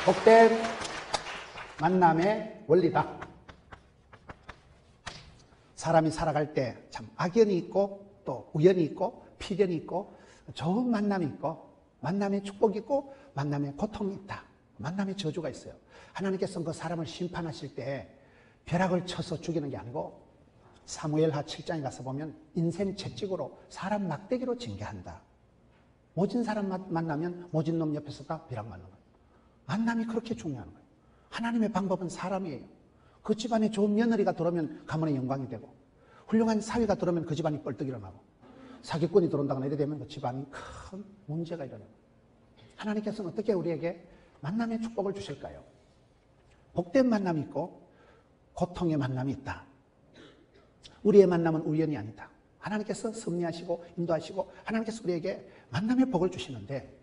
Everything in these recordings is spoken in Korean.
복된 만남의 원리다. 사람이 살아갈 때 참 악연이 있고 또 우연이 있고 필연이 있고 좋은 만남이 있고 만남의 축복이 있고 만남의 고통이 있다. 만남의 저주가 있어요. 하나님께서는 그 사람을 심판하실 때 벼락을 쳐서 죽이는 게 아니고 사무엘하 7장에 가서 보면 인생 채찍으로 사람 막대기로 징계한다. 모진 사람 만나면 모진 놈 옆에서 다 벼락 맞는 거예요. 만남이 그렇게 중요한 거예요. 하나님의 방법은 사람이에요. 그 집안에 좋은 며느리가 들어오면 가문의 영광이 되고 훌륭한 사위가 들어오면 그 집안이 뻘떡 일어나고 사기꾼이 들어온다거나 이래 되면 그 집안이 큰 문제가 일어나요. 하나님께서는 어떻게 우리에게 만남의 축복을 주실까요? 복된 만남이 있고 고통의 만남이 있다. 우리의 만남은 우연이 아니다. 하나님께서 섭리하시고 인도하시고 하나님께서 우리에게 만남의 복을 주시는데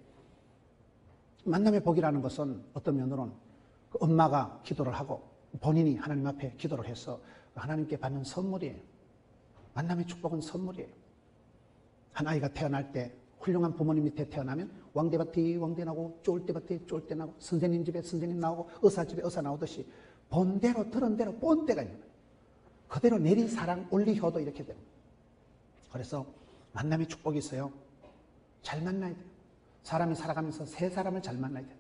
만남의 복이라는 것은 어떤 면으로는 그 엄마가 기도를 하고 본인이 하나님 앞에 기도를 해서 하나님께 받는 선물이에요. 만남의 축복은 선물이에요. 한 아이가 태어날 때 훌륭한 부모님 밑에 태어나면 왕대밭이 왕대 나고 쫄대밭이 쫄대 나고 선생님 집에 선생님 나오고 의사 집에 의사 나오듯이 본대로 들은 대로 본대가 있는 거예요. 그대로 내린 사랑 올리 효도 이렇게 돼요. 그래서 만남의 축복이 있어요. 잘 만나야 돼요. 사람이 살아가면서 세 사람을 잘 만나야 돼요.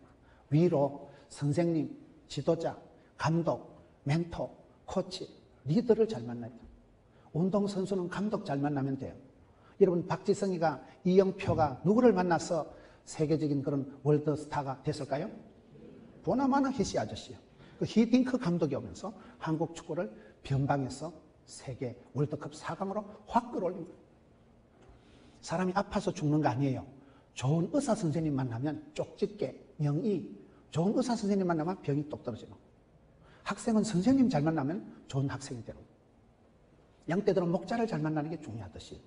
위로, 선생님, 지도자, 감독, 멘토, 코치, 리더를 잘 만나야 돼요. 운동선수는 감독 잘 만나면 돼요. 여러분 박지성이가 이영표가 누구를 만나서 세계적인 그런 월드스타가 됐을까요? 보나마나 히시 아저씨요. 그 히딩크 감독이 오면서 한국 축구를 변방에서 세계 월드컵 4강으로 확 끌어올린 거예요. 사람이 아파서 죽는 거 아니에요. 좋은 의사 선생님 만나면 쪽집게, 명의, 좋은 의사 선생님 만나면 병이 똑 떨어지는 거예요. 학생은 선생님 잘 만나면 좋은 학생이 되는 거예요. 양떼들은 목자를 잘 만나는 게 중요하듯이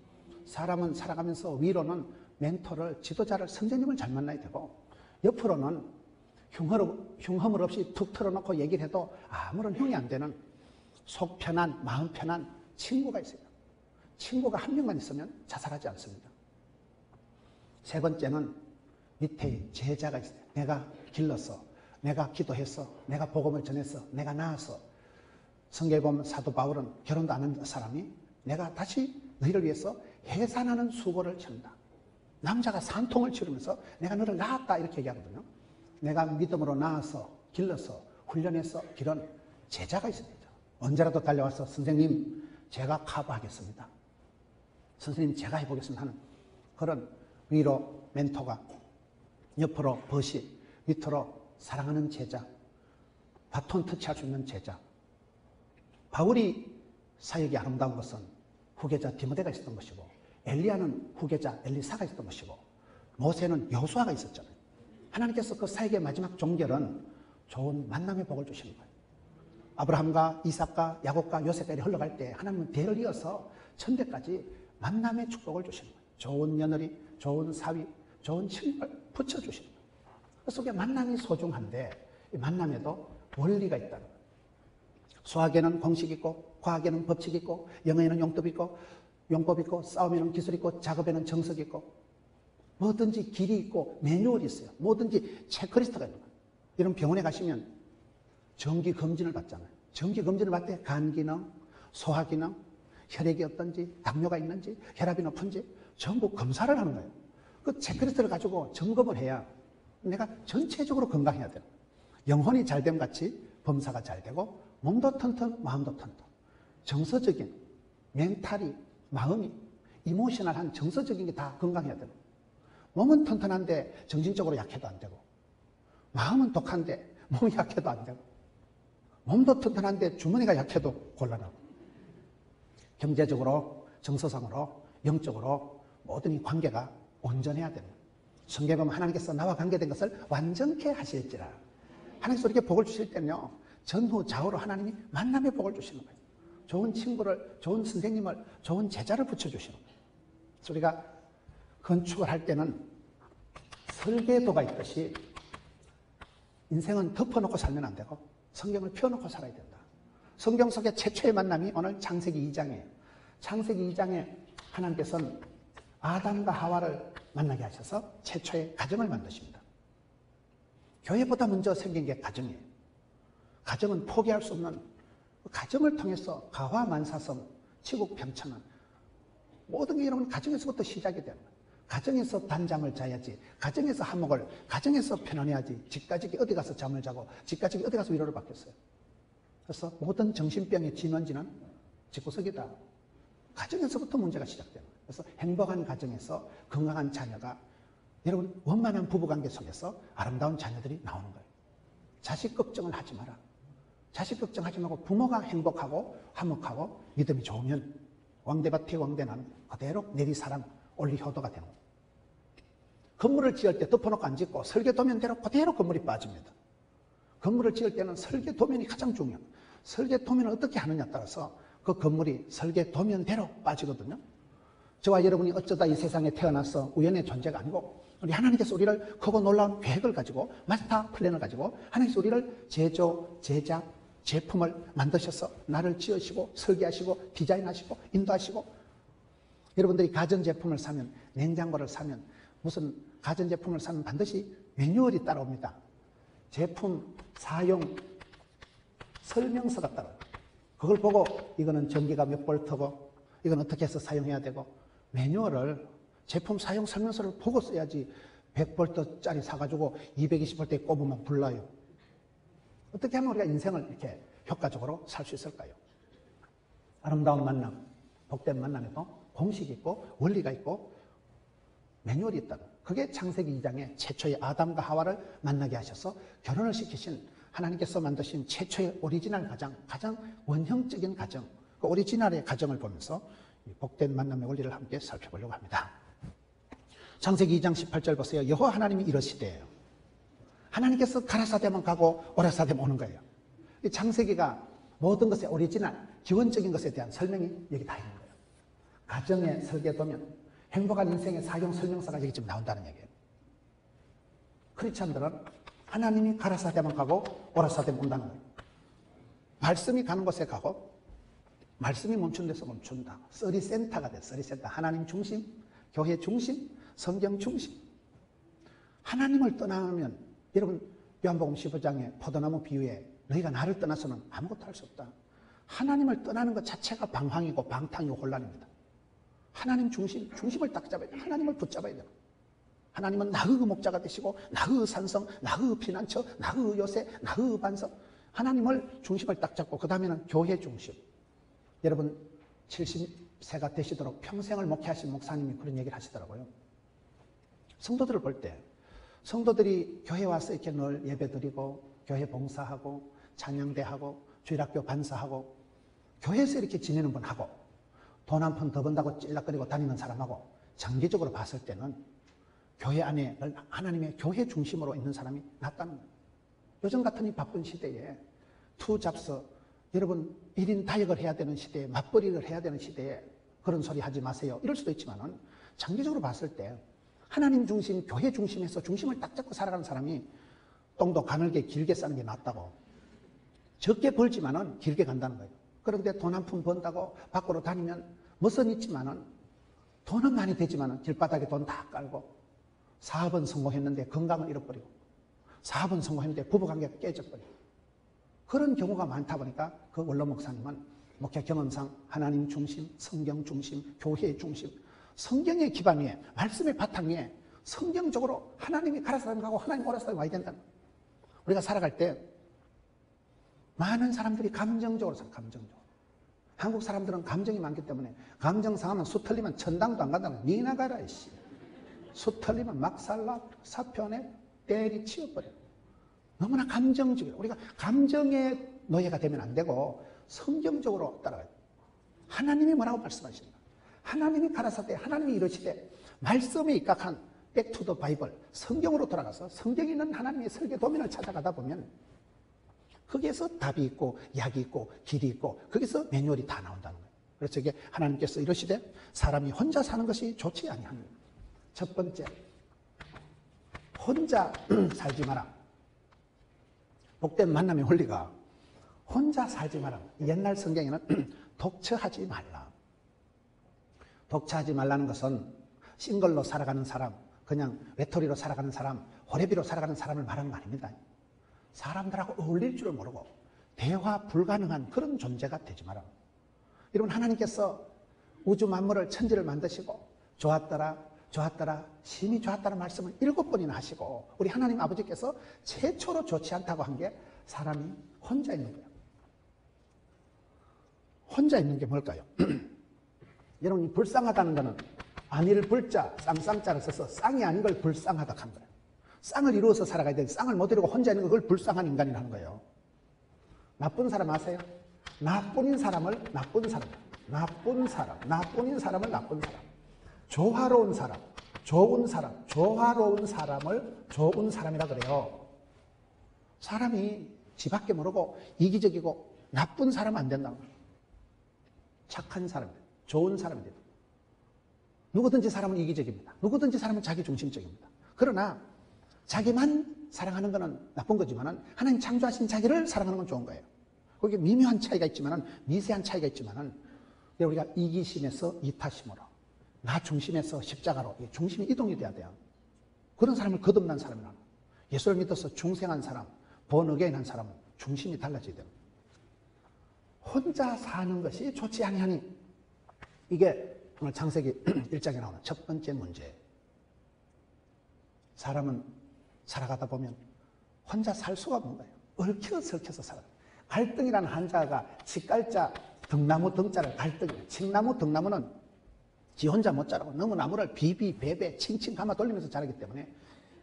사람은 살아가면서 위로는 멘토를, 지도자를, 선생님을 잘 만나야 되고 옆으로는 흉허물 없이 툭 틀어놓고 얘기를 해도 아무런 흉이 안 되는 속 편한, 마음 편한 친구가 있어요. 친구가 한 명만 있으면 자살하지 않습니다. 세 번째는 밑에 제자가 있어요. 내가 길렀어. 내가 기도했어. 내가 복음을 전했어. 내가 낳았어. 성경에 보면 사도 바울은 결혼도 안 한 사람이 내가 다시 너희를 위해서 해산하는 수고를 치른다. 남자가 산통을 치르면서 내가 너를 낳았다 이렇게 얘기하거든요. 내가 믿음으로 낳아서 길러서 훈련해서 기른 제자가 있어야 되죠. 언제라도 달려와서 선생님 제가 커버하겠습니다. 선생님 제가 해보겠습니다 하는 그런 위로 멘토가 옆으로 버시 밑으로 사랑하는 제자 바톤 터치할 수 있는 제자. 바울이 사역이 아름다운 것은 후계자 디모데가 있었던 것이고 엘리야는 후계자 엘리사가 있었던 것이고 모세는 여호수아가 있었잖아요. 하나님께서 그 사역의 마지막 종결은 좋은 만남의 복을 주시는 거예요. 아브라함과 이삭과 야곱과 요셉까지 흘러갈 때 하나님은 대를 이어서 천대까지 만남의 축복을 주시는 거예요. 좋은 며느리, 좋은 사위, 좋은 친구를 붙여주시는 거예요. 그 속에 만남이 소중한데 이 만남에도 원리가 있다는 거예요. 수학에는 공식 있고 과학에는 법칙 있고 영어에는 용법 있고 용법 있고 싸움에는 기술 있고 작업에는 정석 있고 뭐든지 길이 있고 매뉴얼이 있어요. 뭐든지 체크리스트가 있는 거예요. 이런 병원에 가시면 정기 검진을 받잖아요. 정기 검진을 받을 때 간 기능, 소화 기능, 혈액이 어떤지, 당뇨가 있는지, 혈압이 높은지 전부 검사를 하는 거예요. 그 체크리스트를 가지고 점검을 해야 내가 전체적으로 건강해야 돼요. 영혼이 잘됨 같이 범사가 잘 되고 몸도 튼튼, 마음도 튼튼. 정서적인, 멘탈이, 마음이, 이모셔널한 정서적인 게 다 건강해야 돼요. 몸은 튼튼한데 정신적으로 약해도 안 되고 마음은 독한데 몸이 약해도 안 되고 몸도 튼튼한데 주머니가 약해도 곤란하고 경제적으로, 정서상으로, 영적으로 모든 이 관계가 온전해야 됩니다. 성경에 보면 하나님께서 나와 관계된 것을 완전케 하실지라. 하나님께서 이렇게 복을 주실 때는요. 전후 좌우로 하나님이 만남의 복을 주시는 거예요. 좋은 친구를, 좋은 선생님을, 좋은 제자를 붙여주시는 거예요. 그래서 우리가 건축을 할 때는 설계도가 있듯이 인생은 덮어놓고 살면 안 되고 성경을 펴놓고 살아야 된다. 성경 속의 최초의 만남이 오늘 창세기 2장이에요. 창세기 2장에 하나님께서는 아담과 하와를 만나게 하셔서 최초의 가정을 만드십니다. 교회보다 먼저 생긴 게 가정이에요. 가정은 포기할 수 없는, 가정을 통해서 가화만사성, 치국평천은 모든 게 여러분 가정에서부터 시작이 되는 거예요. 가정에서 단잠을 자야지, 가정에서 화목을, 가정에서 편안해야지, 집가족이 어디 가서 잠을 자고, 집가족이 어디 가서 위로를 받겠어요. 그래서 모든 정신병의 진원지는 집구석이다. 가정에서부터 문제가 시작돼요. 그래서 행복한 가정에서 건강한 자녀가, 여러분 원만한 부부관계 속에서 아름다운 자녀들이 나오는 거예요. 자식 걱정을 하지 마라. 자식 걱정하지 말고 부모가 행복하고 화목하고 믿음이 좋으면 왕대밭에 왕대나무 그대로 내리사랑 올리효도가 되는 거예요. 건물을 지을 때 덮어놓고 안 짓고 설계도면대로 그대로 건물이 빠집니다. 건물을 지을 때는 설계도면이 가장 중요해요. 설계도면을 어떻게 하느냐에 따라서 그 건물이 설계도면대로 빠지거든요. 저와 여러분이 어쩌다 이 세상에 태어나서 우연의 존재가 아니고 우리 하나님께서 우리를 크고 놀라운 계획을 가지고 마스터 플랜을 가지고 하나님께서 우리를 제조, 제작, 제품을 만드셔서 나를 지으시고 설계하시고 디자인하시고 인도하시고 여러분들이 가전제품을 사면 냉장고를 사면 무슨 가전제품을 사면 반드시 매뉴얼이 따라옵니다. 제품 사용 설명서가 따라요. 그걸 보고 이거는 전기가 몇 볼트고 이건 어떻게 해서 사용해야 되고 매뉴얼을 제품 사용 설명서를 보고 써야지 100볼트짜리 사가지고 220볼트에 꼽으면 불나요. 어떻게 하면 우리가 인생을 이렇게 효과적으로 살 수 있을까요? 아름다운 만남, 복된 만남에도 공식이 있고 원리가 있고 매뉴얼이 있다는 그게 창세기 2장에 최초의 아담과 하와를 만나게 하셔서 결혼을 시키신 하나님께서 만드신 최초의 오리지널 가정, 가장 원형적인 가정, 그 오리지널의 가정을 보면서 복된 만남의 원리를 함께 살펴보려고 합니다. 창세기 2장 18절 보세요. 여호와 하나님이 이러시되 하나님께서 가라사대만 가고 오라사대만 오는 거예요. 이 창세기가 모든 것의 오리지널, 기원적인 것에 대한 설명이 여기 다 있는 거예요. 가정의 설계도면, 행복한 인생의 사용 설명서가 여기 지금 나온다는 얘기예요. 크리스찬들은 하나님이 가라사대만 가고 오라사대만 온다는 거예요. 말씀이 가는 곳에 가고 말씀이 멈춘 데서 멈춘다. 서리센터가 돼. 서리센터. 하나님 중심, 교회 중심, 성경 중심. 하나님을 떠나면 여러분 요한복음 15장의 포도나무 비유에 너희가 나를 떠나서는 아무것도 할 수 없다. 하나님을 떠나는 것 자체가 방황이고 방탕이고 혼란입니다. 하나님 중심, 중심을 딱 잡아야 돼. 하나님을 붙잡아야 돼요. 하나님은 나의 목자가 되시고 나의 산성, 나의 피난처, 나의 요새, 나의 반석. 하나님을 중심을 딱 잡고 그 다음에는 교회 중심. 여러분 70세가 되시도록 평생을 목회하신 목사님이 그런 얘기를 하시더라고요. 성도들을 볼 때 성도들이 교회 와서 이렇게 늘 예배드리고 교회 봉사하고 찬양대하고 주일학교 반사하고 교회에서 이렇게 지내는 분하고 돈 한 푼 더 번다고 찔락거리고 다니는 사람하고 장기적으로 봤을 때는 교회 안에 하나님의 교회 중심으로 있는 사람이 낫다는 거예요. 요즘 같은 이 바쁜 시대에 투잡서 여러분 1인 다역을 해야 되는 시대에 맞벌이를 해야 되는 시대에 그런 소리 하지 마세요. 이럴 수도 있지만은 장기적으로 봤을 때 하나님 중심, 교회 중심에서 중심을 딱 잡고 살아가는 사람이 똥도 가늘게 길게 싸는 게 낫다고. 적게 벌지만은 길게 간다는 거예요. 그런데 돈 한 푼 번다고 밖으로 다니면 멋은 있지만은 돈은 많이 되지만은 길바닥에 돈 다 깔고 사업은 성공했는데 건강을 잃어버리고 사업은 성공했는데 부부관계가 깨져버리고 그런 경우가 많다 보니까 그 원로 목사님은 목회 경험상 하나님 중심, 성경 중심, 교회 중심, 성경의 기반 위에 말씀의 바탕 위에 성경적으로 하나님이 가라사람 가고 하나님 오라사람 와야 된다는 거예요. 우리가 살아갈 때 많은 사람들이 감정적으로 살아요. 감정적으로. 한국 사람들은 감정이 많기 때문에 감정 상하면 수 틀리면 천당도 안 간다는 거예요. 니나 가라 이씨. 수 틀리면 막살라 사표내 때리 치워버려. 너무나 감정적이에요. 우리가 감정의 노예가 되면 안 되고 성경적으로 따라가야 돼요. 하나님이 뭐라고 말씀하시는가? 하나님이 가라사대, 하나님이 이러시되 말씀에 입각한 백투더 바이블, 성경으로 돌아가서 성경에 있는 하나님의 설계 도면을 찾아가다 보면 거기에서 답이 있고 약이 있고 길이 있고 거기서 매뉴얼이 다 나온다는 거예요. 그래서 이게 하나님께서 이러시되 사람이 혼자 사는 것이 좋지 아니하니. 첫 번째, 혼자 살지 마라. 복된 만남의 원리가 혼자 살지 마라. 옛날 성경에는 독처하지 말라. 독처하지 말라는 것은 싱글로 살아가는 사람, 그냥 외톨이로 살아가는 사람, 호래비로 살아가는 사람을 말하는 거 아닙니다. 사람들하고 어울릴 줄을 모르고 대화 불가능한 그런 존재가 되지 마라. 여러분, 하나님께서 우주 만물을 천지를 만드시고 좋았더라, 좋았더라, 심히 좋았다는 말씀을 7번이나 하시고 우리 하나님 아버지께서 최초로 좋지 않다고 한 게 사람이 혼자 있는 거예요. 혼자 있는 게 뭘까요? 여러분, 불쌍하다는 거는 안일 불자, 쌍쌍자를 써서 쌍이 아닌 걸 불쌍하다 한 거예요. 쌍을 이루어서 살아가야 되는데 쌍을 못 이루고 혼자 있는 걸 불쌍한 인간이라는 거예요. 나쁜 사람 아세요? 나뿐인 사람을 나쁜 사람, 나쁜 사람, 나뿐인 사람을 나쁜 사람, 조화로운 사람, 좋은 사람, 조화로운 사람을 좋은 사람이라 그래요. 사람이 지밖에 모르고 이기적이고 나쁜 사람 안 된다는 거예요. 착한 사람이에요. 좋은 사람이에요. 누구든지 사람은 이기적입니다. 누구든지 사람은 자기중심적입니다. 그러나 자기만 사랑하는 것은 나쁜 거지만 하나님 창조하신 자기를 사랑하는 건 좋은 거예요. 거기에 미묘한 차이가 있지만 미세한 차이가 있지만 우리가 이기심에서 이타심으로 나 중심에서 십자가로 중심이 이동이 돼야 돼요. 그런 사람을 거듭난 사람이라는 거예요. 예수를 믿어서 중생한 사람, 본어게인한 사람은 중심이 달라져야 됩니다. 혼자 사는 것이 좋지 아니하니 이게 오늘 창세기 1장에 나오는 첫 번째 문제예요. 사람은 살아가다 보면 혼자 살 수가 없는 거예요. 얽혀서 살아요. 갈등이라는 한자가 치깔자 등나무 등자를 갈등이에요. 칡나무 등나무는 지 혼자 못 자라고 너무 나무를 비비 베베 칭칭 감아 돌리면서 자라기 때문에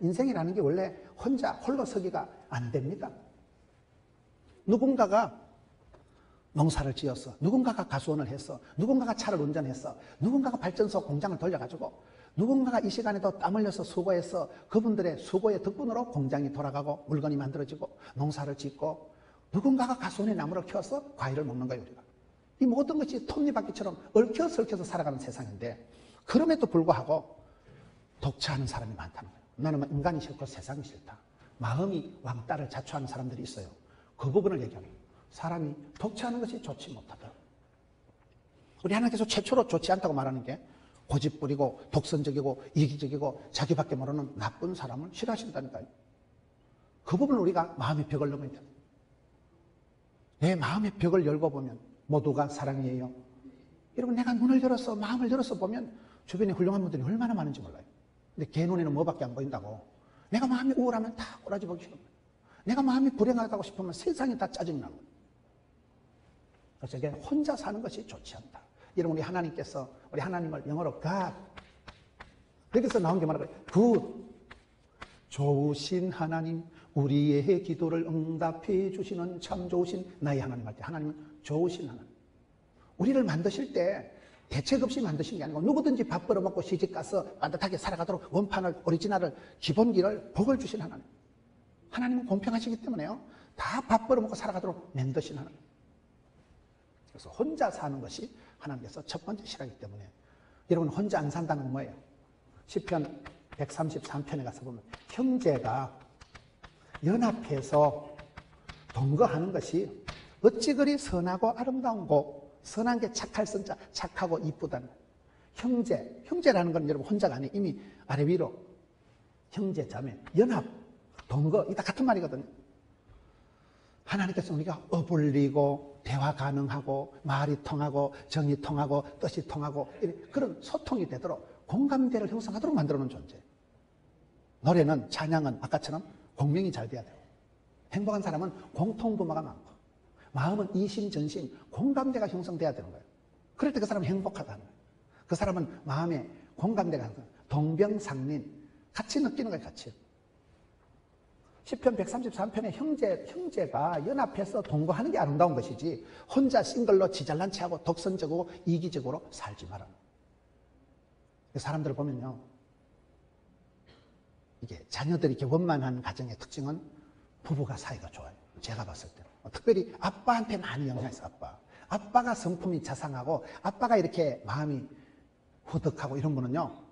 인생이라는 게 원래 혼자 홀로 서기가 안 됩니다. 누군가가 농사를 지어서 누군가가 가수원을 했어, 누군가가 차를 운전했어, 누군가가 발전소 공장을 돌려가지고 누군가가 이 시간에도 땀 흘려서 수고해서 그분들의 수고의 덕분으로 공장이 돌아가고 물건이 만들어지고 농사를 짓고 누군가가 가수원에 나무를 키워서 과일을 먹는 거예요. 우리가 이 모든 것이 톱니바퀴처럼 얽혀서 살아가는 세상인데 그럼에도 불구하고 독차하는 사람이 많다는 거예요. 나는 인간이 싫고 세상이 싫다. 마음이 왕따를 자초하는 사람들이 있어요. 그 부분을 얘기하는 거예요. 사람이 독차하는 것이 좋지 못하다. 우리 하나님께서 최초로 좋지 않다고 말하는 게 고집부리고 독선적이고 이기적이고 자기밖에 모르는 나쁜 사람을 싫어하신다니까요. 그 부분을 우리가 마음의 벽을 넘어야 돼요. 내 마음의 벽을 열고 보면 모두가 사랑이에요. 여러분, 내가 눈을 열어서 마음을 열어서 보면 주변에 훌륭한 분들이 얼마나 많은지 몰라요. 근데 걔 눈에는 뭐밖에 안 보인다고. 내가 마음이 우울하면 다 꼬라지 보기 싫은 거예요. 내가 마음이 불행하다고 싶으면 세상이 다 짜증이 나는 거예요. 그래서 이게 혼자 사는 것이 좋지 않다. 여러분, 우리 하나님께서 우리 하나님을 영어로 God, 여기서 나온 게 뭐라고요? Good, 좋으신 하나님, 우리의 기도를 응답해 주시는 참 좋으신 나의 하나님 할 때 하나님은 좋으신 하나님. 우리를 만드실 때 대책 없이 만드신 게 아니고 누구든지 밥 벌어먹고 시집가서 반듯하게 살아가도록 원판을 오리지널을 기본기를 복을 주신 하나님. 하나님은 공평하시기 때문에요. 다 밥 벌어먹고 살아가도록 만드신 하나님. 그래서 혼자 사는 것이 하나님께서 첫 번째 싫어하기 때문에 여러분, 혼자 안 산다는 건 뭐예요? 시편 133편에 가서 보면 형제가 연합해서 동거하는 것이 어찌 그리 선하고 아름다운고, 선한 게 착할 선자, 착하고 이쁘다는 거예요. 형제라는 건 여러분 혼자가 아니에요. 이미 아래 위로 형제, 자매, 연합, 동거, 이게 다 같은 말이거든요. 하나님께서 우리가 어울리고 대화 가능하고 말이 통하고 정이 통하고 뜻이 통하고 그런 소통이 되도록 공감대를 형성하도록 만들어 놓은 존재예요. 노래는, 찬양은 아까처럼 공명이 잘 돼야 돼요. 행복한 사람은 공통분모가 많고 마음은 이심전심 공감대가 형성돼야 되는 거예요. 그럴 때 그 사람은 행복하다는 거예요. 그 사람은 마음에 공감대가 동병상린, 같이 느끼는 거예요. 같이. 시편 133편에 형제가 연합해서 동거하는 게 아름다운 것이지 혼자 싱글로 지잘난 체하고 독선적이고 이기적으로 살지 마라. 사람들을 보면요, 이게 자녀들이 이렇게 원만한 가정의 특징은 부부가 사이가 좋아요. 제가 봤을 때 특별히 아빠한테 많이 영향했어. 아빠가 성품이 자상하고 아빠가 이렇게 마음이 후덕하고 이런 분은요,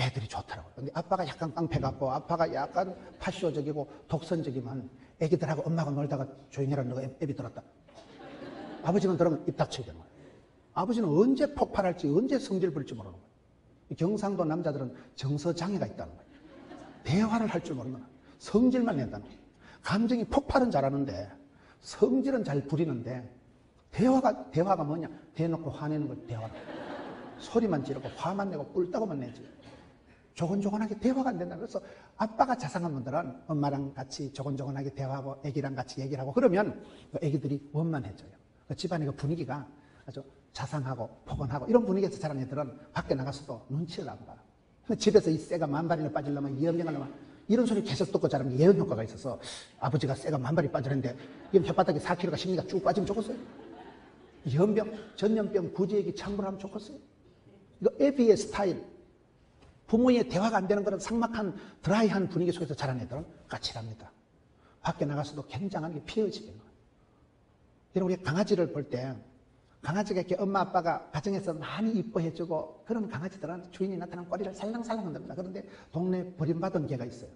애들이 좋더라고요. 근데 아빠가 약간 깡패 같고 아빠가 약간 파쇼적이고 독선적이면 애기들하고 엄마가 놀다가 조용히 해라, 너가 애비 들었다. 아버지는 들으면 입 닥쳐야 되는 거예요. 아버지는 언제 폭발할지 언제 성질 부릴지 모르는 거예요. 경상도 남자들은 정서장애가 있다는 거예요. 대화를 할 줄 모르는 거야. 성질만 낸다는 거야. 감정이 폭발은 잘하는데 성질은 잘 부리는데 대화가 뭐냐? 대놓고 화내는 걸 대화라. 소리만 지르고 화만 내고 뿔따고만 내지. 조곤조곤하게 대화가 안 된다. 그래서 아빠가 자상한 분들은 엄마랑 같이 조곤조곤하게 대화하고 애기랑 같이 얘기를 하고 그러면 애기들이 원만해져요. 집안의 그 분위기가 아주 자상하고 포근하고 이런 분위기에서 자란 애들은 밖에 나가서도 눈치를 안 봐. 집에서 이 새가 만발이나 빠지려면 이염병하려면 이런 소리 계속 듣고 자라면 예언 효과가 있어서 아버지가 새가 만발이 빠지는데 이 혓바닥에 4kg가 10리가 쭉 빠지면 좋겠어요. 연병, 전염병, 구제액이 창궐하면 좋겠어요. 이거 애비의 스타일. 부모의 대화가 안 되는 그런 삭막한 드라이한 분위기 속에서 자란 애들은 까칠합니다. 밖에 나가서도 굉장하게 피해지는 거예요. 여러분, 우리 강아지를 볼 때 강아지가 이렇게 엄마 아빠가 가정에서 많이 이뻐해주고 그런 강아지들은 주인이 나타나면 꼬리를 살랑살랑 흔듭니다. 그런데 동네에 버림받은 개가 있어요.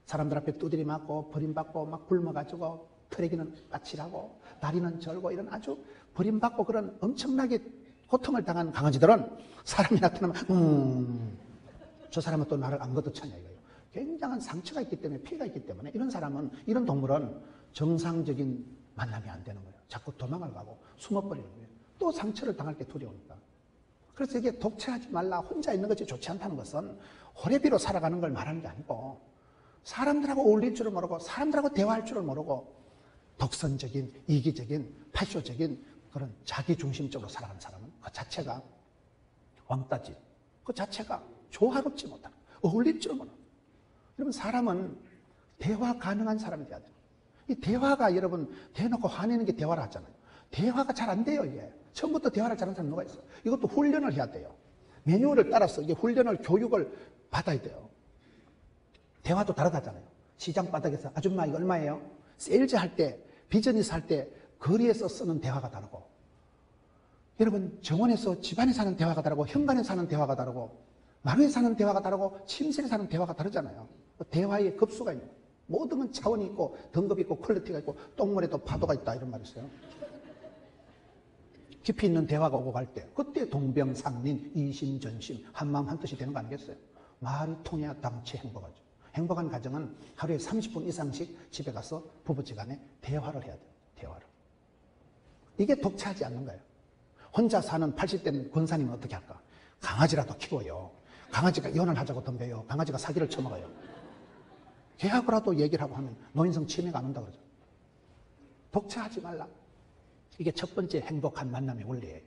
사람들 앞에 두드리 맞고 버림받고 막 굶어가지고 털에기는 까칠하고 다리는 절고 이런 아주 버림받고 그런 엄청나게 고통을 당한 강아지들은 사람이 나타나면 저 사람은 또 나를 안 걷어차냐 이거예요. 굉장한 상처가 있기 때문에 피해가 있기 때문에 이런 동물은 정상적인 만남이 안 되는 거예요. 자꾸 도망을 가고 숨어버리는 거예요. 또 상처를 당할 게 두려우니까. 그래서 이게 독채하지 말라 혼자 있는 것이 좋지 않다는 것은 호래비로 살아가는 걸 말하는 게 아니고 사람들하고 어울릴 줄을 모르고 사람들하고 대화할 줄을 모르고 독선적인 이기적인 파쇼적인 그런 자기중심적으로 살아가는 사람은 그 자체가 왕따지. 그 자체가 조화롭지 못하는 어울릴 줄 모르는. 여러분 사람은 대화 가능한 사람이 돼야 돼요. 이 대화가 여러분 대놓고 화내는 게 대화를 하잖아요. 대화가 잘 안 돼요 이게. 처음부터 대화를 잘하는 사람 누가 있어요? 이것도 훈련을 해야 돼요. 매뉴얼을 따라서 이게 훈련을 교육을 받아야 돼요. 대화도 다르다잖아요. 시장 바닥에서 아줌마 이거 얼마예요? 세일즈 할 때 비즈니스 할 때 거리에서 쓰는 대화가 다르고 여러분 정원에서 집안에 사는 대화가 다르고 현관에 사는 대화가 다르고 마루에 사는 대화가 다르고 침실에 사는 대화가 다르잖아요. 대화의 급수가 있는 거예요. 모든 건 차원이 있고 등급이 있고 퀄리티가 있고 똥물에도 파도가 있다 이런 말이 있어요. 깊이 있는 대화가 오고 갈 때 그때 동병상린 이심전심 한마음 한뜻이 되는 거 아니겠어요? 말이 통해야 당치 행복하죠. 행복한 가정은 하루에 30분 이상씩 집에 가서 부부지간에 대화를 해야 돼요. 대화를. 이게 독차하지 않는 거예요. 혼자 사는 80대 권사님은 어떻게 할까? 강아지라도 키워요. 강아지가 이혼을 하자고 덤벼요. 강아지가 사기를 쳐먹어요. 걔하고라도 얘기를 하고 하면 노인성 치매가 안 온다 그러죠. 독차하지 말라. 이게 첫 번째 행복한 만남의 원리예요.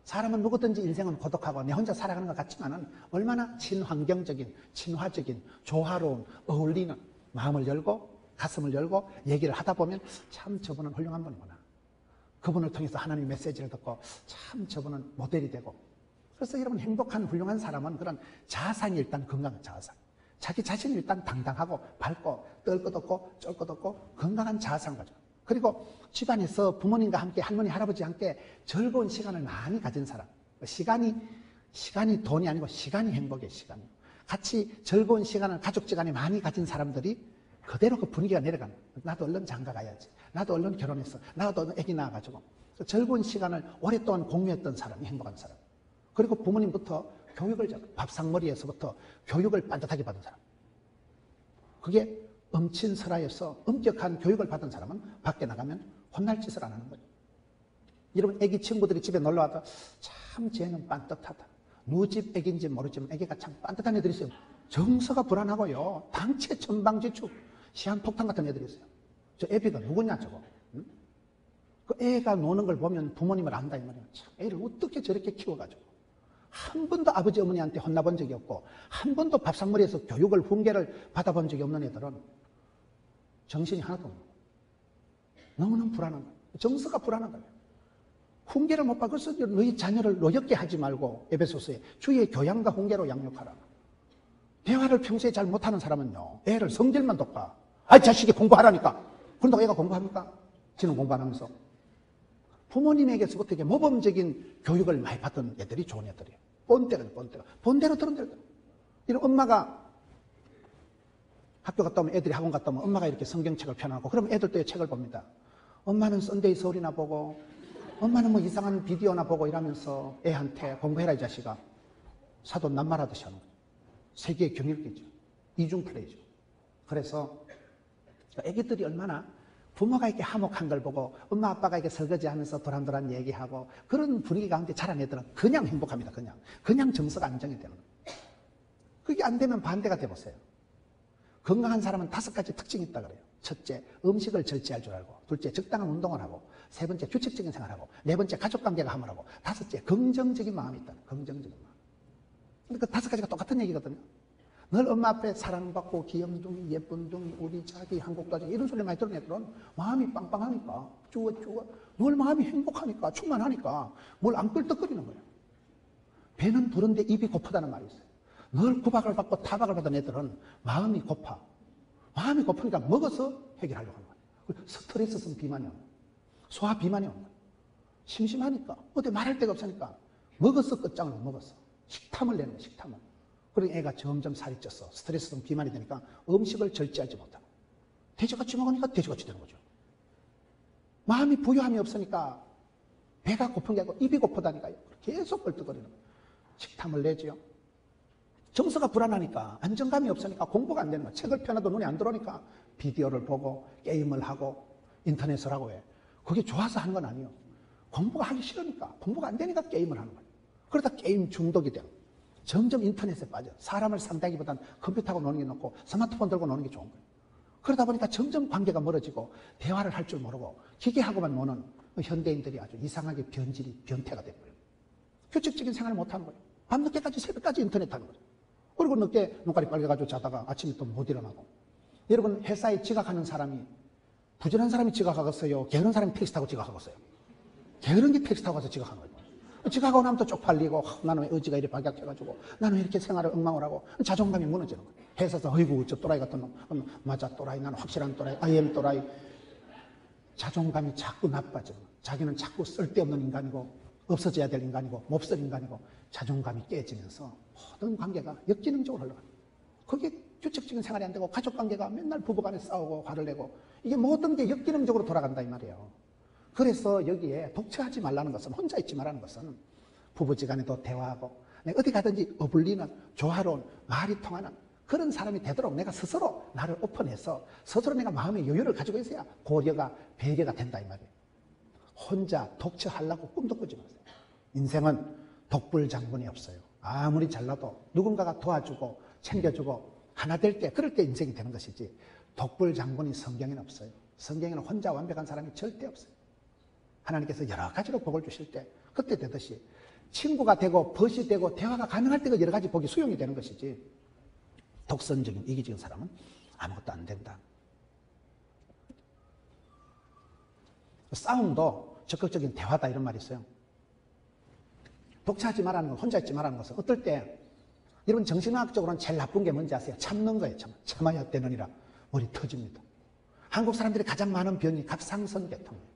사람은 누구든지 인생은 고독하고 내 혼자 살아가는 것 같지만은 얼마나 친환경적인, 친화적인, 조화로운, 어울리는 마음을 열고 가슴을 열고 얘기를 하다 보면 참 저분은 훌륭한 분이구나. 그분을 통해서 하나님의 메시지를 듣고 참 저분은 모델이 되고. 그래서 여러분 행복한 훌륭한 사람은 그런 자아상이 일단 건강한 자아상. 자기 자신이 일단 당당하고 밝고 떨 것 없고 쩔 것 없고 건강한 자아상을 가져. 그리고 집안에서 부모님과 함께 할머니 할아버지와 함께 즐거운 시간을 많이 가진 사람. 시간이 돈이 아니고 시간이 행복의 시간이에요. 같이 즐거운 시간을 가족지간에 많이 가진 사람들이 그대로 그 분위기가 내려가는 거예요. 나도 얼른 장가 가야지. 나도 얼른 결혼했어. 나도 얼른 애기 낳아가지고. 즐거운 시간을 오랫동안 공유했던 사람이 행복한 사람. 그리고 부모님부터 교육을, 밥상머리에서부터 교육을 반듯하게 받은 사람. 그게 엄친설하에서 엄격한 교육을 받은 사람은 밖에 나가면 혼날 짓을 안 하는 거죠. 여러분 애기 친구들이 집에 놀러와도 참 쟤는 반듯하다. 누집 애기인지 모르지만 애기가 참 반듯한 애들이 있어요. 정서가 불안하고요. 당체 천방지축 시한폭탄 같은 애들이 있어요. 저 애비가 누구냐 저거. 응? 그 애가 노는 걸 보면 부모님을 안다 이 말이에요. 참 애를 어떻게 저렇게 키워가지고 한 번도 아버지 어머니한테 혼나본 적이 없고 한 번도 밥상머리에서 교육을 훈계를 받아본 적이 없는 애들은 정신이 하나도 없는 거예요. 너무너무 불안한 거예요. 정서가 불안한 거예요. 훈계를 못 받고 그래서 너희 자녀를 노엽게 하지 말고 에베소서에 주의 교양과 훈계로 양육하라. 대화를 평소에 잘 못하는 사람은요. 애를 성질만 돋가. 아이 자식이 공부하라니까. 그런다고 애가 공부합니까? 지는 공부 안 하면서. 부모님에게서부터 모범적인 교육을 많이 받던 애들이 좋은 애들이에요. 본대로 들은 애들. 이런 엄마가 학교 갔다 오면 애들이 학원 갔다 오면 엄마가 이렇게 성경책을 펴놓고 그러면 애들도 이 책을 봅니다. 엄마는 썬데이 서울이나 보고 엄마는 뭐 이상한 비디오나 보고 이러면서 애한테 공부해라 이 자식아. 사돈 낱말하듯이 하는 거예요. 세계의 경일기죠. 이중 플레이죠. 그래서 애기들이 얼마나 부모가 이렇게 화목한 걸 보고 엄마 아빠가 이렇게 설거지하면서 도란도란 얘기하고 그런 분위기 가운데 자란 애들은 그냥 행복합니다. 그냥 정서가 안정이 되는 거예요. 그게 안 되면 반대가 돼보세요. 건강한 사람은 5가지 특징이 있다 그래요. 첫째, 음식을 절제할 줄 알고, 둘째, 적당한 운동을 하고, 세 번째, 규칙적인 생활을 하고, 네 번째, 가족관계가 화목하고, 다섯째, 긍정적인 마음이 있다. 긍정적인 마음. 근데 그 5가지가 똑같은 얘기거든요. 늘 엄마 앞에 사랑받고 귀염둥이 예쁜둥이 우리 자기 한국가족 이런 소리 많이 들은 애들은 마음이 빵빵하니까 쭈어쭈어 늘 마음이 행복하니까 충만하니까 뭘 안 끌떡거리는 거예요. 배는 부른데 입이 고프다는 말이 있어요. 늘 구박을 받고 타박을 받은 애들은 마음이 고파. 마음이 고프니까 먹어서 해결하려고 하는 거예요. 스트레스성 비만이 오는 거예요. 소화 비만이 오는 거예요. 심심하니까 어디 말할 데가 없으니까 먹어서 끝장을 못 먹었어. 식탐을 내는 거예요. 식탐을. 그러니 애가 점점 살이 쪘어. 스트레스성 비만이 되니까 음식을 절제하지 못하고 돼지같이 먹으니까 돼지같이 되는 거죠. 마음이 부유함이 없으니까 배가 고픈 게 아니고 입이 고프다니까요. 계속 껄떡거리는 거예요. 식탐을 내지요. 정서가 불안하니까 안정감이 없으니까 공부가 안 되는 거예요. 책을 펴놔도 눈에 안 들어오니까 비디오를 보고 게임을 하고 인터넷을 하고 해. 그게 좋아서 하는 건 아니에요. 공부가 하기 싫으니까 공부가 안 되니까 게임을 하는 거예요. 그러다 게임 중독이 되는 거예요. 점점 인터넷에 빠져. 사람을 상대하기보다는 컴퓨터하고 노는 게 낫고 스마트폰 들고 노는 게 좋은 거예요. 그러다 보니까 점점 관계가 멀어지고 대화를 할 줄 모르고 기계하고만 노는 현대인들이 아주 이상하게 변태가 돼버려요. 규칙적인 생활을 못하는 거예요. 밤늦게까지 새벽까지 인터넷 하는 거죠. 그리고 늦게 눈깔이 빨개가지고 자다가 아침에 또 못 일어나고. 여러분 회사에 지각하는 사람이 부지런한 사람이 지각하겠어요? 게으른 사람이 택시 타고 지각하겠어요? 게으른 게 택시 타고 가서 지각하는 거예요. 지각하고 나면 또 쪽팔리고 나는 왜 의지가 이렇게 박약해가지고 나는 왜 이렇게 생활을 엉망을 하고 자존감이 무너지는 거예요. 회사에서 어이구 저 또라이 같은 놈 맞아 또라이 나는 확실한 또라이 I am 또라이. 자존감이 자꾸 나빠지는 거예요. 자기는 자꾸 쓸데없는 인간이고 없어져야 될 인간이고 몹쓸 인간이고 자존감이 깨지면서 모든 관계가 역지능적으로 흘러가요. 그게 규칙적인 생활이 안 되고 가족관계가 맨날 부부간에 싸우고 화를 내고 이게 모든 게 역지능적으로 돌아간다 이 말이에요. 그래서 여기에 독처하지 말라는 것은 혼자 있지 말라는 것은 부부지간에도 대화하고 어디 가든지 어울리는 조화로운 말이 통하는 그런 사람이 되도록 내가 스스로 나를 오픈해서 스스로 내가 마음의 여유를 가지고 있어야 고려가 배려가 된다 이 말이에요. 혼자 독처하려고 꿈도 꾸지 마세요. 인생은 독불장군이 없어요. 아무리 잘나도 누군가가 도와주고 챙겨주고 하나 될 때 그럴 때 인생이 되는 것이지 독불장군이 성경에는 없어요. 성경에는 혼자 완벽한 사람이 절대 없어요. 하나님께서 여러 가지로 복을 주실 때 그때 되듯이 친구가 되고 벗이 되고 대화가 가능할 때가 여러 가지 복이 수용이 되는 것이지 독선적인 이기적인 사람은 아무것도 안 된다. 싸움도 적극적인 대화다 이런 말이 있어요. 독차하지 말라는 건 혼자 있지 말라는 것은 어떨 때 여러분 정신의학적으로는 제일 나쁜 게 뭔지 아세요? 참는 거예요. 참아야 되느니라 머리 터집니다. 한국 사람들이 가장 많은 병이 갑상선계통이에요.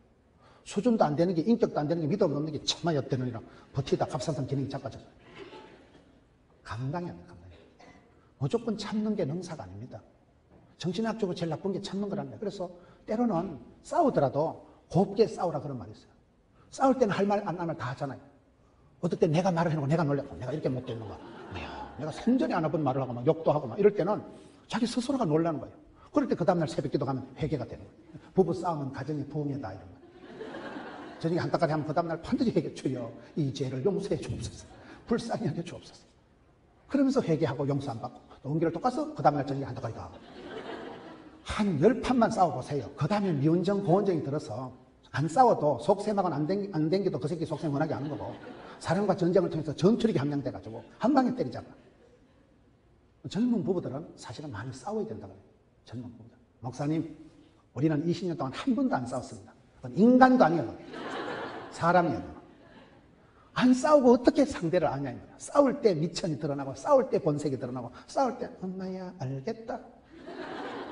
수준도 안 되는 게 인격도 안 되는 게 믿음 없는 게 참아야 되느니라 버티다 갑상선 기능이 자빠져요. 감당이 안 돼요. 무조건 참는 게 능사가 아닙니다. 정신학적으로 제일 나쁜 게 참는 거란 말이에요. 그래서 때로는 싸우더라도 곱게 싸우라 그런 말이 있어요. 싸울 때는 할 말 안 할 말 다 하잖아요. 어떨 때 내가 말을 해놓고 내가 놀래고 내가 이렇게 못됐는가. 내가 생전에 안 해본 말을 하고 막 욕도 하고 막 이럴 때는 자기 스스로가 놀라는 거예요. 그럴 때 그 다음날 새벽기도 가면 회개가 되는 거예요. 부부 싸움은 가정의 부흥이다 이런 거예요. 저녁에 한따까지 하면 그 다음날 반드시 회개 주여 이 죄를 용서해 주옵소서. 불쌍히 하게 주옵소서. 그러면서 회개하고 용서 안 받고 또 은기를 또 가서 그 다음날 저녁에 한따까지 가고 한 10판만 싸워보세요. 그 다음에 미운정 고운정이 들어서 안 싸워도 속셈하고는 안 댕겨도 그 새끼 속셈 워낙에 하는 거고 사람과 전쟁을 통해서 전투력이 함량돼가지고 한 방에 때리잖아. 젊은 부부들은 사실은 많이 싸워야 된다고 해요. 젊은 부부들. 목사님, 우리는 20년 동안 한 번도 안 싸웠습니다. 그건 인간도 아니에요. 사람이에요. 안 싸우고 어떻게 상대를 아냐 이 말이야. 싸울 때 미천이 드러나고 싸울 때 본색이 드러나고 싸울 때 엄마야 알겠다.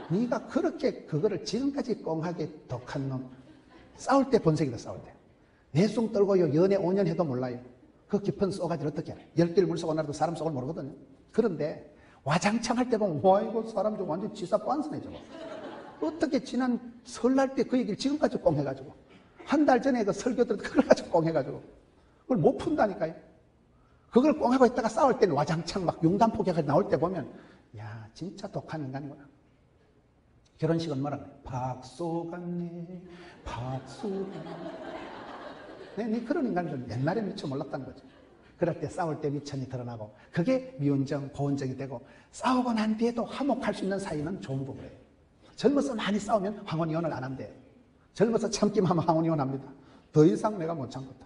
네가 그렇게 그거를 지금까지 꽁하게 독한 놈. 싸울 때 본색이다 싸울 때. 내숭 떨고요 연애 5년 해도 몰라요. 그 깊은 쏘가지를 어떻게 알아요. 10개를 물속을 나도 사람 속을 모르거든요. 그런데 와장창 할 때 보면 와 이거 사람 좀 완전 지사 빤스네 저거. 어떻게 지난 설날 때 그 얘기를 지금까지 꽁해가지고 한 달 전에 그 설교들 그걸 가지고 꽁해가지고 그걸 못 푼다니까요. 그걸 꽁하고 있다가 싸울 때는 와장창 막 융단 포격이 나올 때 보면 야, 진짜 독한 인간이구나. 결혼식은 뭐라고 해요? 박수 같네, 박수 같네. 네, 그런 인간들 옛날에 미처 몰랐다는 거죠. 그럴 때 싸울 때 미천이 드러나고, 그게 미운정, 고운정이 되고, 싸우고 난 뒤에도 화목할 수 있는 사이는 좋은 부부예요. 젊어서 많이 싸우면 황혼이혼을 안 한대요. 젊어서 참기만 하면 황혼이혼 합니다. 더 이상 내가 못 참겠다.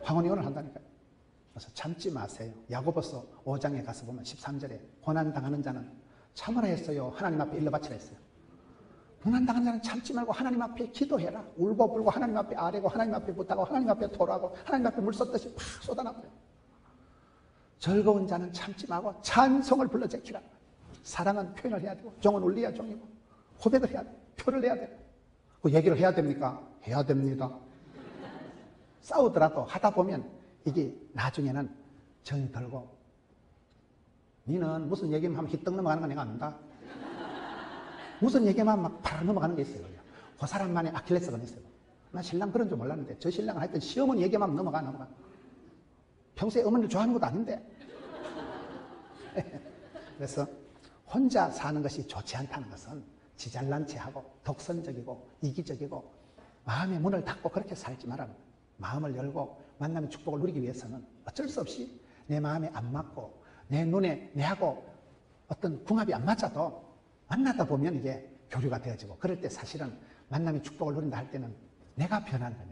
황혼이혼을 한다니까요. 그래서 참지 마세요. 야고보서 5장에 가서 보면 13절에 고난당하는 자는 참으라 했어요. 하나님 앞에 일러바치라 했어요. 고난당하는 자는 참지 말고 하나님 앞에 기도해라. 울고 불고 하나님 앞에 아뢰고 하나님 앞에 부탁하고 하나님 앞에 토로하고 하나님 앞에 물 쏟듯이 팍 쏟아나버려요. 즐거운 자는 참지 말고 찬송을 불러 제키라. 사랑은 표현을 해야 되고 종은 울려야 종이고 고백을 해야 돼. 표를 내야 돼. 그 얘기를 해야 됩니까? 해야 됩니다. 싸우더라도 하다 보면 이게 나중에는 정이 들고, 니는 무슨 얘기만 하면 휘떡 넘어가는 거 내가 안다. 무슨 얘기만 막 바로 넘어가는 게 있어요. 그 사람만의 아킬레스건이 있어요. 나 신랑 그런 줄 몰랐는데 저 신랑은 하여튼 시어머니 얘기만 넘어가. 평소에 어머니를 좋아하는 것도 아닌데. 그래서 혼자 사는 것이 좋지 않다는 것은 지잘난 체하고 독선적이고 이기적이고 마음의 문을 닫고 그렇게 살지 말아요. 마음을 열고 만남의 축복을 누리기 위해서는 어쩔 수 없이 내 마음에 안 맞고 내 눈에 내하고 어떤 궁합이 안 맞아도 만나다 보면 이게 교류가 되어지고, 그럴 때 사실은 만남의 축복을 누린다 할 때는 내가 변한 거야.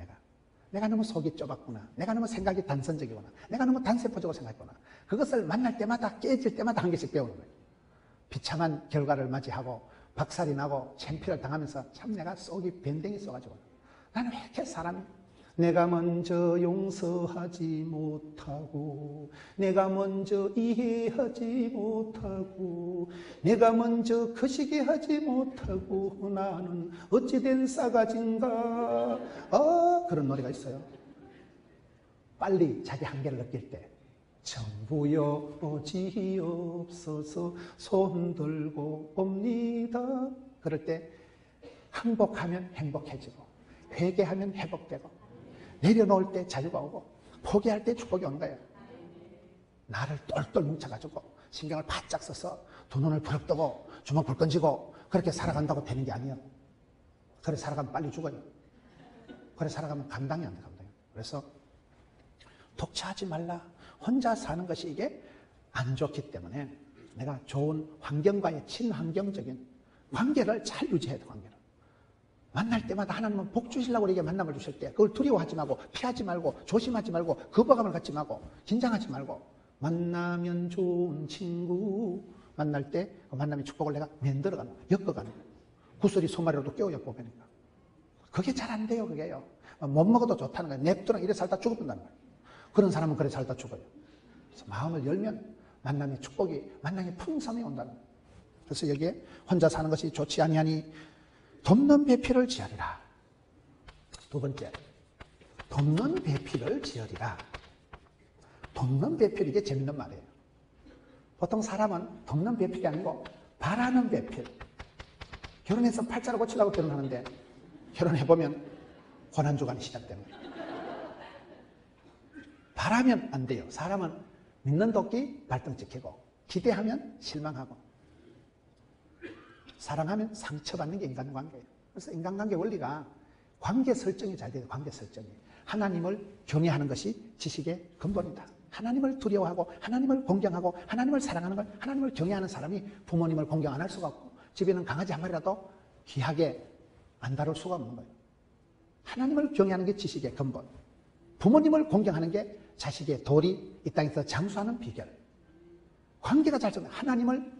내가 너무 속이 좁았구나. 내가 너무 생각이 단선적이구나. 내가 너무 단세포적으로 생각했구나. 그것을 만날 때마다 깨질 때마다 한 개씩 배우는 거예요. 비참한 결과를 맞이하고 박살이 나고 창피를 당하면서 참 내가 속이 밴댕이 써가지고 나는 왜 이렇게 사람이 내가 먼저 용서하지 못하고 내가 먼저 이해하지 못하고 내가 먼저 거시기 하지 못하고 나는 어찌된 싸가지인가. 그런 노래가 있어요. 빨리 자기 한계를 느낄 때 정부여 지옵소서 손들고 옵니다. 그럴 때 항복하면 행복해지고 회개하면 회복되고 내려놓을 때 자유가 오고 포기할 때 축복이 오는 거예요. 나를 똘똘 뭉쳐가지고 신경을 바짝 써서 두 눈을 부릅 뜨고 주먹 불 던지고 그렇게 살아간다고 되는 게 아니에요. 그래 살아가면 빨리 죽어요. 그래 살아가면 감당이 안 돼. 그래서 독차하지 말라. 혼자 사는 것이 이게 안 좋기 때문에 내가 좋은 환경과의 친환경적인 관계를 잘 유지해야 돼. 관계를 만날 때마다 하나님은 복 주시려고 우리에게 만남을 주실 때 그걸 두려워하지 말고 피하지 말고 조심하지 말고 거부감을 갖지 말고 긴장하지 말고 만나면 좋은 친구 만날 때 그 만남의 축복을 내가 만들어가는 거야. 엮어가는 거야. 구슬이 소마리로도 깨워 엮어보니까 그게 잘 안 돼요. 그게요. 못 먹어도 좋다는 거야. 냅두랑 이래 살다 죽어본다는 거야. 그런 사람은 그래 살다 죽어요. 그래서 마음을 열면 만남의 축복이 만남의 풍성이 온다는 거예요. 그래서 여기에 혼자 사는 것이 좋지 아니하니 돕는 배필을 지으리라. 두 번째, 돕는 배필을 지으리라. 돕는 배필, 이게 재밌는 말이에요. 보통 사람은 돕는 배필이 아니고 바라는 배필. 결혼해서 팔자를 고치려고 결혼하는데 결혼해보면 고난주간이 시작됩니다. 바라면 안 돼요. 사람은 믿는 도끼 발등 찍히고 기대하면 실망하고 사랑하면 상처받는 게 인간관계예요. 그래서 인간관계 원리가 관계 설정이 잘 돼요. 관계 설정이. 하나님을 경외하는 것이 지식의 근본이다. 하나님을 두려워하고 하나님을 공경하고 하나님을 사랑하는 걸 하나님을 경외하는 사람이 부모님을 공경 안 할 수가 없고 집에는 강아지 한 마리라도 귀하게 안 다룰 수가 없는 거예요. 하나님을 경외하는 게 지식의 근본. 부모님을 공경하는 게 자식의 도리, 이 땅에서 장수하는 비결. 관계가 잘 되면 하나님을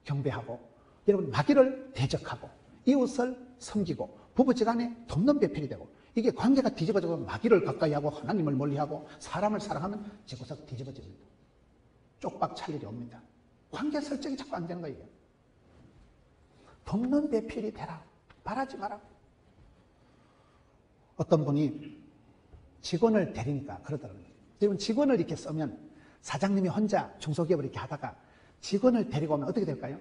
경배하고 여러분 마귀를 대적하고 이웃을 섬기고 부부지간에 돕는 배필이 되고 이게 관계가 뒤집어지고 마귀를 가까이 하고 하나님을 멀리하고 사람을 사랑하면 지구석 뒤집어집니다. 쪽박 찰 일이 옵니다. 관계 설정이 자꾸 안 되는 거예요. 돕는 배필이 되라. 바라지 마라. 어떤 분이 직원을 데리니까 그러더라고요. 여러분 직원을 이렇게 쓰면 사장님이 혼자 중소기업을 이렇게 하다가 직원을 데리고 오면 어떻게 될까요?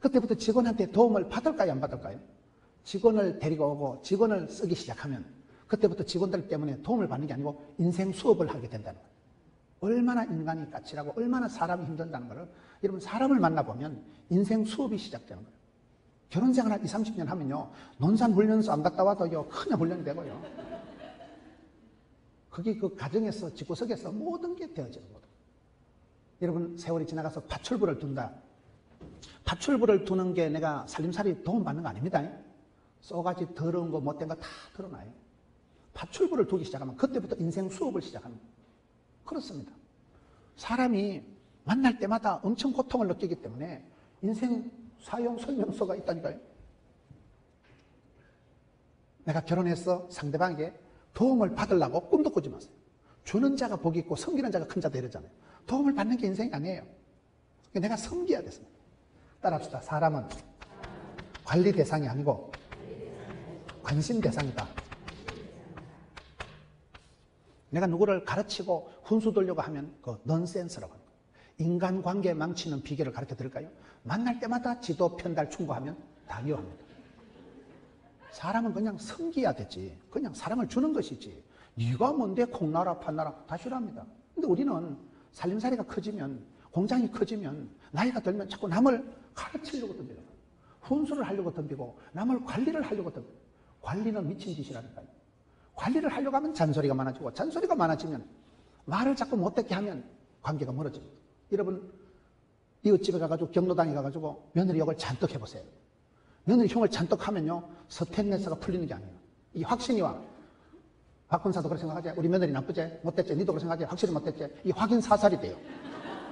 그때부터 직원한테 도움을 받을까요? 안 받을까요? 직원을 데리고 오고 직원을 쓰기 시작하면 그때부터 직원들 때문에 도움을 받는 게 아니고 인생 수업을 하게 된다는 거예요. 얼마나 인간이 까칠하고 얼마나 사람이 힘든다는 것을 여러분 사람을 만나보면 인생 수업이 시작되는 거예요. 결혼생활 한 20, 30년 하면요. 논산훈련소 안 갔다 와도요. 그냥 훈련이 되고요. 그게 그 가정에서 집구석에서 모든 게 되어지는 거예요. 여러분 세월이 지나가서 파출부를 둔다. 파출부를 두는 게 내가 살림살이 도움받는 거 아닙니다. 쏘가지 더러운 거 못된 거 다 드러나요. 파출부를 두기 시작하면 그때부터 인생 수업을 시작합니다. 그렇습니다. 사람이 만날 때마다 엄청 고통을 느끼기 때문에 인생 사용 설명서가 있다니까요. 내가 결혼해서 상대방에게 도움을 받으려고 꿈도 꾸지 마세요. 주는 자가 복이 있고 섬기는 자가 큰 자다 이러잖아요. 도움을 받는 게 인생이 아니에요. 내가 섬겨야 됐습니다. 따라합시다. 사람은 관리 대상이 아니고 관심 대상이다. 내가 누구를 가르치고 훈수 돌려고 하면 그 넌센스라고 합니다. 인간관계 망치는 비결을 가르쳐 드릴까요? 만날 때마다 지도 편달 충고하면 다 이용합니다. 사람은 그냥 섬겨야 되지. 그냥 사랑을 주는 것이지. 네가 뭔데 콩나라 판나라 다 싫어합니다. 근데 우리는 살림살이가 커지면 공장이 커지면 나이가 들면 자꾸 남을 가르치려고 덤벼요. 훈수를 하려고 덤비고 남을 관리를 하려고 덤벼요. 관리는 미친 짓이라니까요. 관리를 하려고 하면 잔소리가 많아지고 잔소리가 많아지면 말을 자꾸 못듣게 하면 관계가 멀어집니다. 여러분 이웃집에 가가지고 경로당에 가가지고 며느리 욕을 잔뜩 해보세요. 며느리 흉을 잔뜩 하면요 스트레스가 풀리는 게 아니에요. 이 확신이 와. 박근사도 그렇게 생각하지? 우리 며느리 나쁘지? 못됐지? 니도 그렇게 생각하지? 확실히 못됐지? 이 확인 사살이 돼요.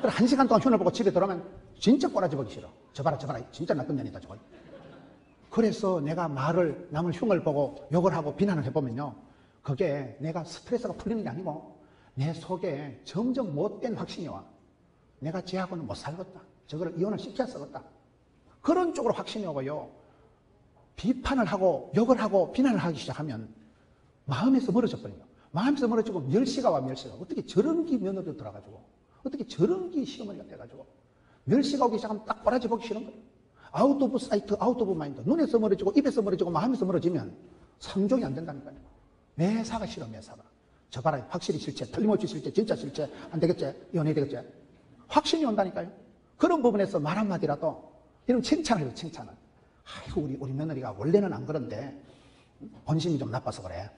그래 1시간 동안 흉을 보고 집에 들어오면 진짜 꼬라지 보기 싫어. 저 봐라 진짜 나쁜 년이다 저거. 그래서 내가 남을 흉을 보고 욕을 하고 비난을 해보면요 그게 내가 스트레스가 풀리는 게 아니고 내 속에 점점 못된 확신이 와. 내가 쟤하고는 못 살겠다. 저거를 이혼을 시켜야 쓰겠다. 그런 쪽으로 확신이 오고요. 비판을 하고 욕을 하고 비난을 하기 시작하면 마음에서 멀어져 버려요. 마음에서 멀어지고 멸시가 와. 멸시가. 어떻게 저런 기 며느리로 들어가지고 어떻게 저런 기 시어머니가 돼가지고 멸시가 오기 시작하면 딱 꼬라지 보기 싫은 거예요. 아웃 오브 사이트, 아웃 오브 마인드. 눈에서 멀어지고 입에서 멀어지고 마음에서 멀어지면 상종이 안 된다니까요. 매사가 싫어. 매사가. 저 봐라 확실히 실체, 틀림없이 실체, 진짜 실체 안 되겠지? 이혼해야 되겠지? 확신이 온다니까요. 그런 부분에서 말 한마디라도 이런 칭찬을 해요. 칭찬을. 아이고 우리 며느리가 원래는 안 그런데 본심이 좀 나빠서 그래.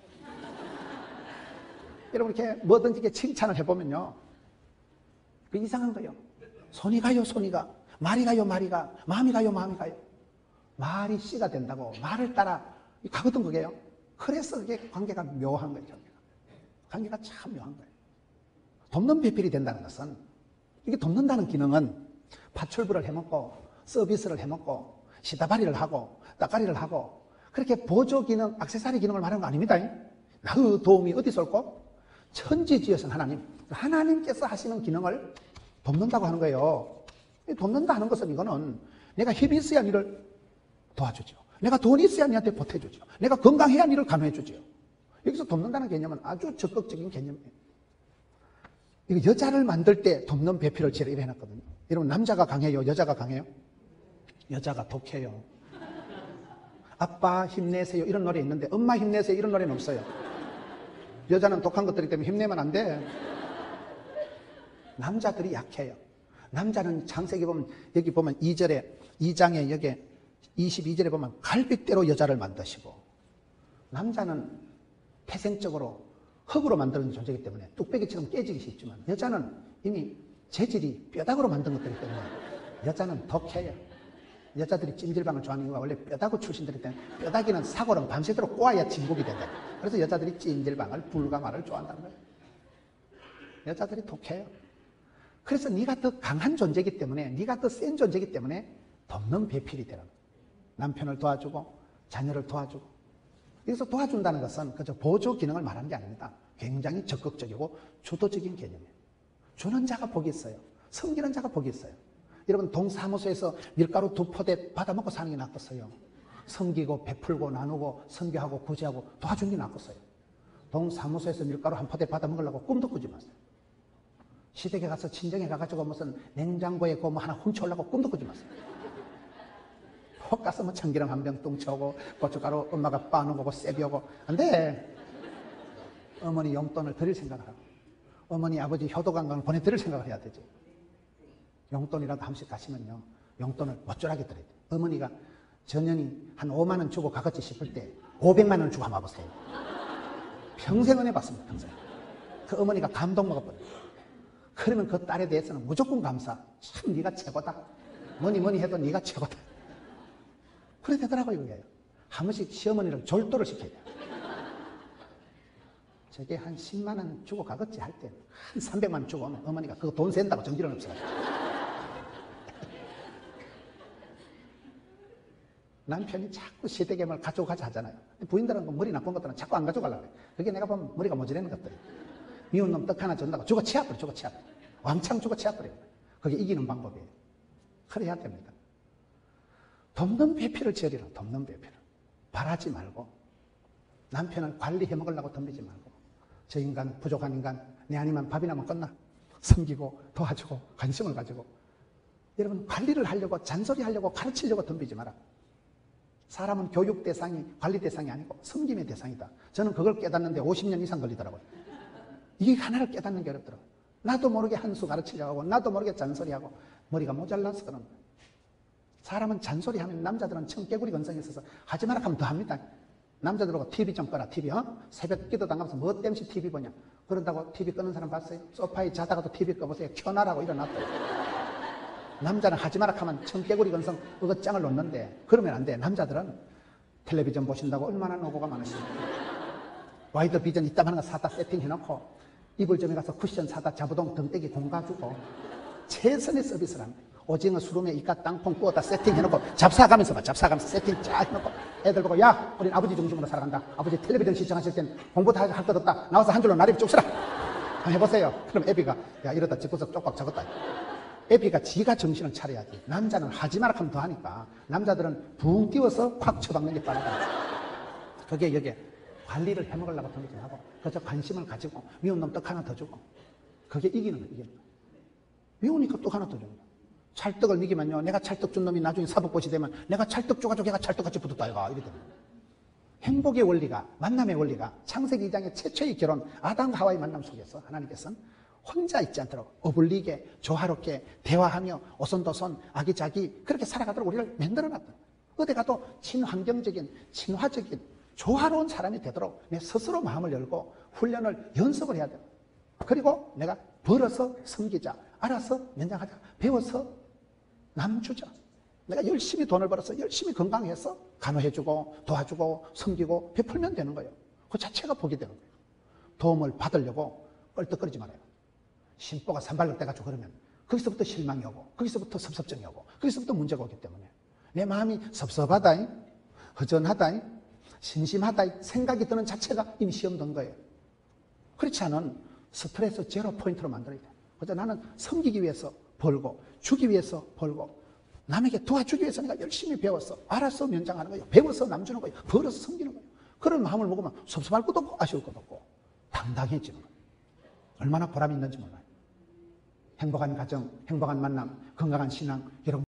여러분 이렇게 뭐든지 이렇게 칭찬을 해보면요 그 이상한 거예요. 손이 가요 손이가, 말이 가요 말이 가, 마음이 가요 마음이 가요. 말이 씨가 된다고 말을 따라 가거든 그게요. 그래서 그게 관계가 묘한 거예요. 관계가 참 묘한 거예요. 돕는 배필이 된다는 것은 이게 돕는다는 기능은 파출부를 해먹고 서비스를 해먹고 시다바리를 하고 따까리를 하고 그렇게 보조 기능, 액세서리 기능을 말하는 거 아닙니다. 그 도움이 어디서 올고? 천지지으신 하나님께서 하시는 기능을 돕는다고 하는 거예요. 돕는다 하는 것은 이거는 내가 힘이 있어야 니를 도와주죠. 내가 돈이 있어야 니한테 보태주죠. 내가 건강해야 니를 간호해주죠. 여기서 돕는다는 개념은 아주 적극적인 개념이에요. 이거 여자를 만들 때 돕는 배필을 제가 이래 해놨거든요. 여러분 남자가 강해요? 여자가 강해요? 여자가 독해요. 아빠 힘내세요 이런 노래 있는데 엄마 힘내세요 이런 노래는 없어요. 여자는 독한 것들이기 때문에 힘내면 안 돼. 남자들이 약해요. 남자는 창세기 보면 여기 보면 2장에 여기 22절에 보면 갈빗대로 여자를 만드시고 남자는 태생적으로 흙으로 만드는 존재이기 때문에 뚝배기처럼 깨지기 쉽지만 여자는 이미 재질이 뼈다구로 만든 것들이기 때문에 여자는 독해요. 여자들이 찜질방을 좋아하는 이유가 원래 뼈다구 출신들이기 때문에 뼈다귀는 사고는 밤새도록 꼬아야 진국이 된다. 그래서 여자들이 찜질방을 불가마를 좋아한다는 거예요. 여자들이 독해요. 그래서 네가 더 강한 존재이기 때문에 네가 더 센 존재이기 때문에 돕는 배필이 되는 거예요. 남편을 도와주고 자녀를 도와주고 여기서 도와준다는 것은 그저 보조 기능을 말하는 게 아닙니다. 굉장히 적극적이고 주도적인 개념이에요. 주는 자가 복이 있어요. 섬기는 자가 복이 있어요. 여러분 동사무소에서 밀가루 2포대 받아먹고 사는 게 낫겠어요. 섬기고 베풀고 나누고 선교하고 구제하고 도와주는 게 낫겠어요. 동사무소에서 밀가루 1포대 받아먹으려고 꿈도 꾸지 마세요. 시댁에 가서 친정에 가가지고 무슨 냉장고에 뭐 하나 훔쳐오려고 꿈도 꾸지 마세요. 혹 가서 뭐 참기름 한 병 뚱쳐오고 고춧가루 엄마가 빻는 거고 쎄비오고 안 돼. 어머니 용돈을 드릴 생각을 하고 어머니, 아버지 효도관광을 보내드릴 생각을 해야 되지. 용돈이라도 한 번씩 가시면요, 용돈을 어쩌라게 드려야 돼. 어머니가 전년이 한 5만 원 주고 가겠지 싶을 때 500만 원을 주고 한번 와보세요. 평생 은혜 받습니다. 평생. 그 어머니가 감동 먹어버려요. 그러면 그 딸에 대해서는 무조건 감사. 참 네가 최고다. 뭐니 해도 네가 최고다. 그래 되더라고요. 그게. 한 번씩 시어머니를 졸도를 시켜야 돼요. 저게 한 10만 원 주고 가겠지 할 때 한 300만 원 주고 오면 어머니가 그거 돈 센다고 정지를 없어가지고. 남편이 자꾸 시댁에뭘 가져가자 하잖아요. 부인들은 머리 나쁜 것들은 자꾸 안 가져가려고 해요. 그게 내가 보면 머리가 모자라는 것들이에요. 미운 놈 떡 하나 준다고 주고 치아버려, 주고 치아버려. 왕창 주고 치아버려요. 그게 이기는 방법이에요. 그래야 됩니다. 돕는 배필을 지으리라, 돕는 배필을. 바라지 말고, 남편을 관리해 먹으려고 덤비지 말고, 저 인간, 부족한 인간, 내 아니면 밥이나 먹겠나 섬기고, 도와주고, 관심을 가지고. 여러분, 관리를 하려고, 잔소리 하려고, 가르치려고 덤비지 마라. 사람은 교육 대상이, 관리 대상이 아니고 섬김의 대상이다. 저는 그걸 깨닫는데 50년 이상 걸리더라고요. 이게 하나를 깨닫는 게 어렵더라고요. 나도 모르게 한 수 가르치려고 하고, 나도 모르게 잔소리하고, 머리가 모자라서 그런 거예요. 사람은 잔소리하면 남자들은 청개구리 건성이 있어서 하지 마라 하면 더 합니다. 남자들하고 TV 좀 꺼라, TV. 새벽 기도 당하면서 뭐 때문에 TV 보냐. 그런다고 TV 끄는 사람 봤어요? 소파에 자다가도 TV 꺼보세요. 켜놔라고 일어났더라고요. 남자는 하지 마라 하면 청개구리 건성 어긋장을 놓는데 그러면 안 돼. 남자들은 텔레비전 보신다고 얼마나 노고가 많으십니까. 와이드 비전 이따 하는 거 사다 세팅해놓고 이불점에 가서 쿠션 사다 자부동 등대기 공가주고 최선의 서비스를 합니다. 오징어 수lum에 이까 땅콩 구워다 세팅해놓고 잡사가면서 봐. 잡사가면서 세팅 쫙 해놓고 애들 보고 야 우린 아버지 중심으로 살아간다. 아버지 텔레비전 시청하실 땐 공부 다 할 것 없다. 나와서 한 줄로 나리 쭉 서라. 한번 해보세요. 그럼 애비가 야 이러다 집구석 쪽박 적었다. 애비가 지가 정신을 차려야지. 남자는 하지 마라 하면 더 하니까. 남자들은 붕 띄워서 콱 쳐박는 게 빠르다. 그게 여기에 관리를 해먹으려고 덤비지 하고 그저 관심을 가지고 미운 놈 떡 하나 더 주고 그게 이기는 거예요. 이기는 거예요. 미우니까 떡 하나 더 주는 거예요. 찰떡을 먹이면요, 내가 찰떡 준 놈이 나중에 사법고시 되면 내가 찰떡 줘가지고 걔가 찰떡같이 붙었다 이거 이래 됩니다. 행복의 원리가, 만남의 원리가 창세기 2장의 최초의 결혼 아담과 하와의 만남 속에서 하나님께서는 혼자 있지 않도록 어불리게 조화롭게 대화하며 오손도손 아기자기 그렇게 살아가도록 우리를 만들어놨다. 어디 가도 친환경적인 친화적인 조화로운 사람이 되도록 내 스스로 마음을 열고 훈련을 연습을 해야 돼요. 그리고 내가 벌어서 섬기자, 알아서 연장하자, 배워서 남주자. 내가 열심히 돈을 벌어서 열심히 건강해서 간호해주고 도와주고 섬기고 베풀면 되는 거예요. 그 자체가 복이 되는 거예요. 도움을 받으려고 껄떡거리지 말아요. 심보가 산발력 돼가지고 그러면 거기서부터 실망이 오고 거기서부터 섭섭증이 오고 거기서부터 문제가 오기 때문에 내 마음이 섭섭하다, 허전하다, 심심하다 생각이 드는 자체가 이미 시험 든 거예요. 그렇지 않은 스트레스 제로 포인트로 만들어야 돼요. 그래서 나는 섬기기 위해서 벌고 주기 위해서 벌고 남에게 도와주기 위해서 내가 열심히 배워서 알아서 면장하는 거예요. 배워서 남주는 거예요. 벌어서 섬기는 거예요. 그런 마음을 먹으면 섭섭할 것도 없고 아쉬울 것도 없고 당당해지는 거예요. 얼마나 보람이 있는지 몰라요. 행복한 가정, 행복한 만남, 건강한 신앙 여러분